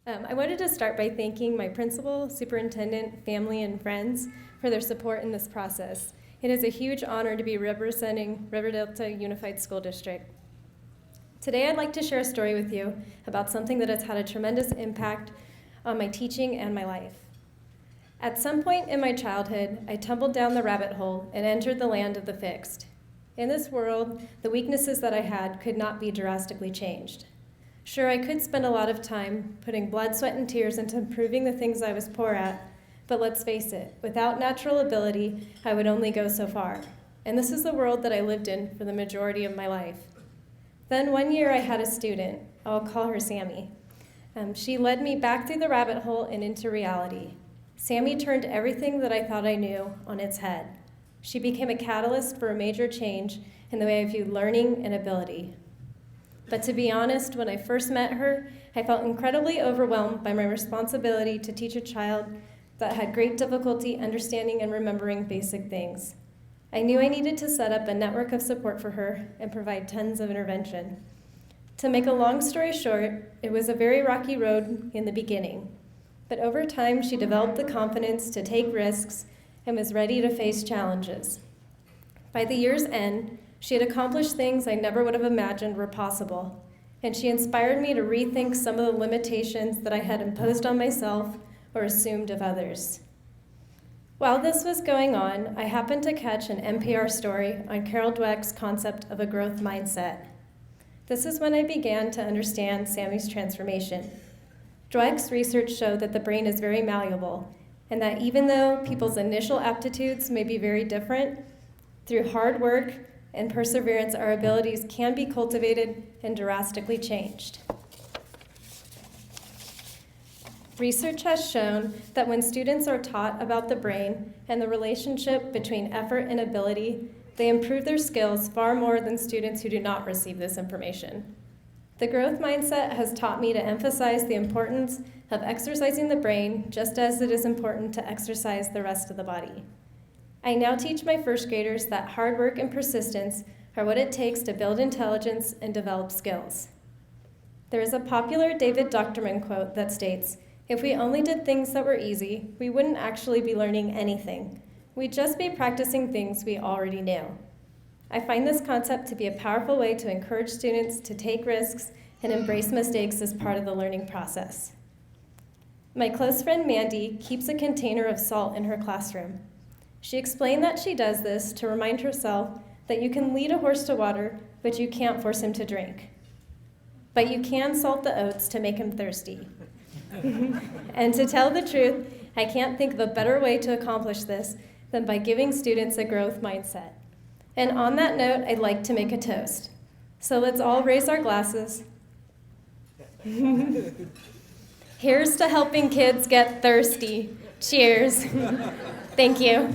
I wanted to start by thanking my principal, superintendent, family, and friends for their support in this process. It is a huge honor to be representing River Delta Unified School District. Today I'd like to share a story with you about something that has had a tremendous impact on my teaching and my life. At some point in my childhood, I tumbled down the rabbit hole and entered the land of the fixed. In this world, the weaknesses that I had could not be drastically changed. Sure, I could spend a lot of time putting blood, sweat, and tears into improving the things I was poor at, but let's face it, without natural ability, I would only go so far. And this is the world that I lived in for the majority of my life. Then one year I had a student, I'll call her Sammy. She led me back through the rabbit hole and into reality. Sammy turned everything that I thought I knew on its head. She became a catalyst for a major change in the way I viewed learning and ability. But to be honest, when I first met her, I felt incredibly overwhelmed by my responsibility to teach a child that had great difficulty understanding and remembering basic things. I knew I needed to set up a network of support for her and provide tons of intervention. To make a long story short, it was a very rocky road in the beginning. But over time, she developed the confidence to take risks and was ready to face challenges. By the year's end, she had accomplished things I never would have imagined were possible, and she inspired me to rethink some of the limitations that I had imposed on myself or assumed of others. While this was going on, I happened to catch an NPR story on Carol Dweck's concept of a growth mindset. This is when I began to understand Sammy's transformation. Dweck's research showed that the brain is very malleable, and that even though people's initial aptitudes may be very different, through hard work and perseverance, our abilities can be cultivated and drastically changed. Research has shown that when students are taught about the brain and the relationship between effort and ability, they improve their skills far more than students who do not receive this information. The growth mindset has taught me to emphasize the importance of exercising the brain just as it is important to exercise the rest of the body. I now teach my first graders that hard work and persistence are what it takes to build intelligence and develop skills. There is a popular David Doctorman quote that states, "If we only did things that were easy, we wouldn't actually be learning anything. We'd just be practicing things we already knew." I find this concept to be a powerful way to encourage students to take risks and embrace mistakes as part of the learning process. My close friend Mandy keeps a container of salt in her classroom. She explained that she does this to remind herself that you can lead a horse to water, but you can't force him to drink. But you can salt the oats to make him thirsty. And to tell the truth, I can't think of a better way to accomplish this than by giving students a growth mindset. And on that note, I'd like to make a toast. So let's all raise our glasses. Here's to helping kids get thirsty. Cheers. Thank you.